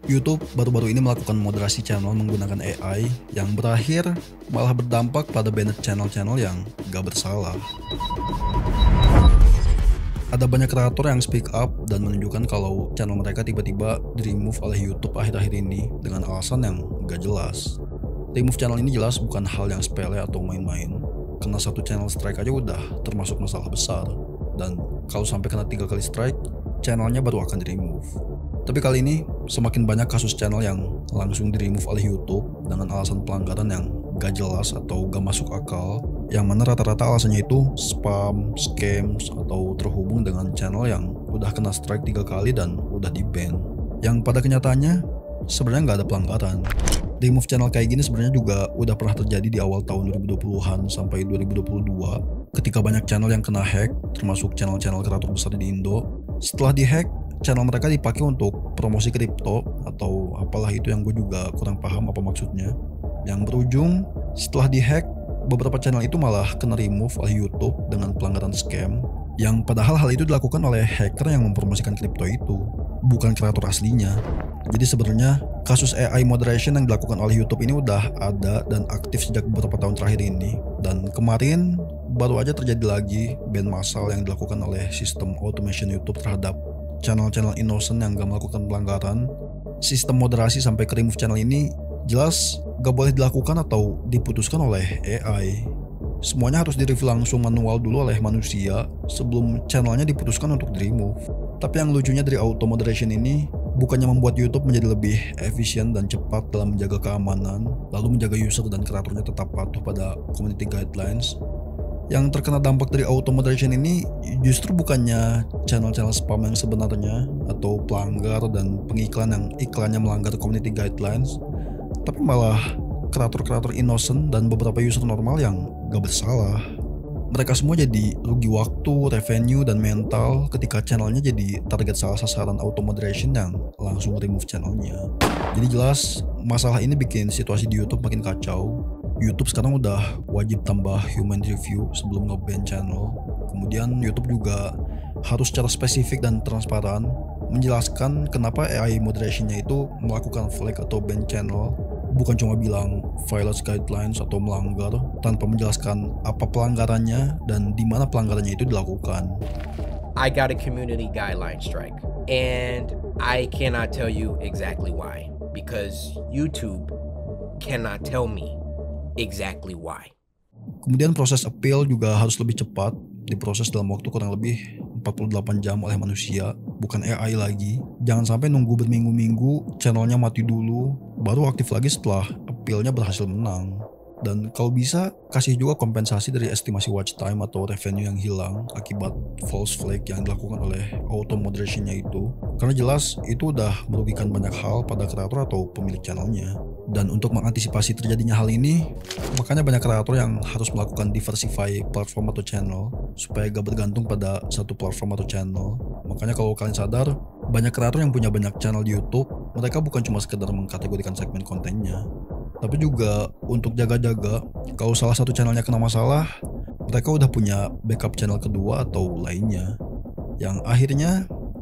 YouTube baru-baru ini melakukan moderasi channel menggunakan AI yang berakhir malah berdampak pada banned channel-channel yang gak bersalah. Ada banyak kreator yang speak up dan menunjukkan kalau channel mereka tiba-tiba di-remove oleh YouTube akhir-akhir ini dengan alasan yang gak jelas. Remove channel ini jelas bukan hal yang sepele atau main-main, karena satu channel strike aja udah termasuk masalah besar. Dan kalau sampai kena 3 kali strike, channelnya baru akan di-remove. Tapi kali ini semakin banyak kasus channel yang langsung di-remove oleh YouTube dengan alasan pelanggaran yang gak jelas atau gak masuk akal, yang mana rata-rata alasannya itu spam, scams, atau terhubung dengan channel yang udah kena strike 3 kali dan udah di-ban. Yang pada kenyataannya sebenarnya gak ada pelanggaran. Remove channel kayak gini sebenarnya juga udah pernah terjadi di awal tahun 2020-an sampai 2022 ketika banyak channel yang kena hack, termasuk channel-channel kreator besar di Indo. Setelah di-hack, channel mereka dipakai untuk promosi kripto atau apalah itu yang gue juga kurang paham apa maksudnya. Yang berujung setelah dihack, beberapa channel itu malah kena remove oleh YouTube dengan pelanggaran scam, yang padahal hal itu dilakukan oleh hacker yang mempromosikan kripto itu, bukan kreator aslinya. Jadi sebenarnya kasus AI moderation yang dilakukan oleh YouTube ini udah ada dan aktif sejak beberapa tahun terakhir ini, dan kemarin baru aja terjadi lagi ban massal yang dilakukan oleh sistem automation YouTube terhadap channel-channel innocent yang gak melakukan pelanggaran. Sistem moderasi sampai ke remove channel ini jelas gak boleh dilakukan atau diputuskan oleh AI. Semuanya harus di-review langsung manual dulu oleh manusia sebelum channelnya diputuskan untuk di-remove. Tapi yang lucunya dari auto moderation ini bukannya membuat YouTube menjadi lebih efisien dan cepat dalam menjaga keamanan, lalu menjaga user dan kreatornya tetap patuh pada community guidelines. Yang terkena dampak dari auto moderation ini justru bukannya channel-channel spam yang sebenarnya atau pelanggar dan pengiklan yang iklannya melanggar community guidelines, tapi malah kreator-kreator innocent dan beberapa user normal yang gak bersalah. Mereka semua jadi rugi waktu, revenue, dan mental ketika channelnya jadi target salah sasaran auto moderation yang langsung remove channelnya. Jadi jelas masalah ini bikin situasi di YouTube makin kacau. YouTube sekarang udah wajib tambah human review sebelum nge-ban channel. Kemudian YouTube juga harus secara spesifik dan transparan menjelaskan kenapa AI moderationnya itu melakukan flag atau ban channel, bukan cuma bilang violate guidelines atau melanggar tanpa menjelaskan apa pelanggarannya dan di mana pelanggarannya itu dilakukan. I got a community guideline strike and I cannot tell you exactly why because YouTube cannot tell me exactly why. Kemudian proses appeal juga harus lebih cepat, diproses dalam waktu kurang lebih 48 jam oleh manusia, bukan AI lagi. Jangan sampai nunggu berminggu-minggu, channelnya mati dulu, baru aktif lagi setelah appealnya berhasil menang. Dan kalau bisa, kasih juga kompensasi dari estimasi watch time atau revenue yang hilang akibat false flag yang dilakukan oleh auto moderationnya itu. Karena jelas itu udah merugikan banyak hal pada kreator atau pemilik channelnya. Dan untuk mengantisipasi terjadinya hal ini, makanya banyak kreator yang harus melakukan diversify platform atau channel supaya gak bergantung pada satu platform atau channel. Makanya kalau kalian sadar, banyak kreator yang punya banyak channel di YouTube, mereka bukan cuma sekedar mengkategorikan segmen kontennya, tapi juga untuk jaga-jaga kalau salah satu channelnya kena masalah, mereka udah punya backup channel kedua atau lainnya. Yang akhirnya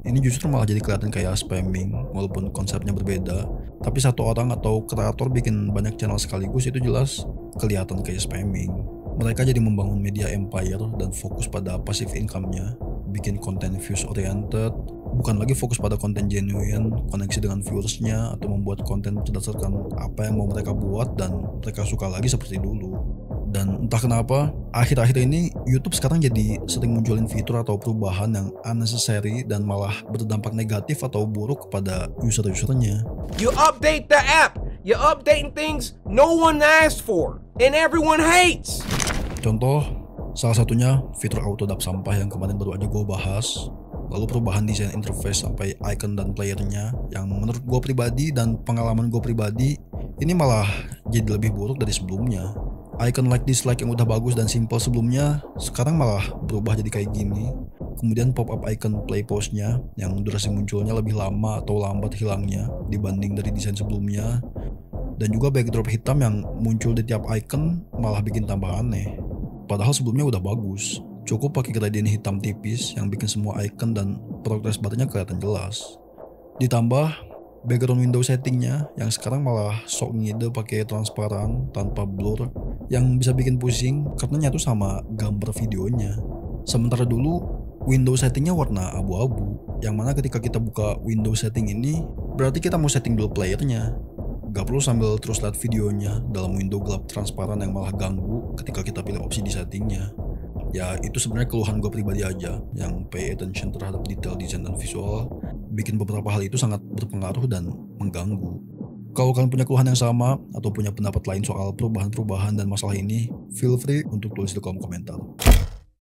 ini justru malah jadi kelihatan kayak spamming walaupun konsepnya berbeda. Tapi satu orang atau kreator bikin banyak channel sekaligus itu jelas kelihatan kayak spamming. Mereka jadi membangun media empire dan fokus pada passive income-nya, bikin konten views oriented, bukan lagi fokus pada konten genuine, koneksi dengan viewersnya, atau membuat konten berdasarkan apa yang mau mereka buat dan mereka suka lagi seperti dulu. Dan entah kenapa, akhir-akhir ini YouTube sekarang jadi sering munculin fitur atau perubahan yang unnecessary dan malah berdampak negatif atau buruk kepada user-usernya. You update the app, you're updating things no one asked for and everyone hates. Contoh, salah satunya fitur auto dap sampah yang kemarin baru aja gue bahas. Lalu perubahan desain interface sampai icon dan playernya yang menurut gue pribadi dan pengalaman gue pribadi ini malah jadi lebih buruk dari sebelumnya. Icon like dislike yang udah bagus dan simple sebelumnya sekarang malah berubah jadi kayak gini. Kemudian pop-up icon play pause-nya yang durasi munculnya lebih lama atau lambat hilangnya dibanding dari desain sebelumnya. Dan juga backdrop hitam yang muncul di tiap icon malah bikin tambah aneh. Padahal sebelumnya udah bagus. Cukup pakai gradient hitam tipis yang bikin semua icon dan progress barnya kelihatan jelas. Ditambah Background window settingnya yang sekarang malah sok ngide pakai transparan tanpa blur yang bisa bikin pusing karena nyatu sama gambar videonya. Sementara dulu window settingnya warna abu-abu, yang mana ketika kita buka window setting ini berarti kita mau setting dulu playernya. Gak perlu sambil terus lihat videonya dalam window gelap transparan yang malah ganggu ketika kita pilih opsi di settingnya. Ya itu sebenarnya keluhan gue pribadi aja yang pay attention terhadap detail desain dan visual, bikin beberapa hal itu sangat berpengaruh dan mengganggu. Kalau kalian punya keluhan yang sama atau punya pendapat lain soal perubahan-perubahan dan masalah ini, feel free untuk tulis di kolom komentar.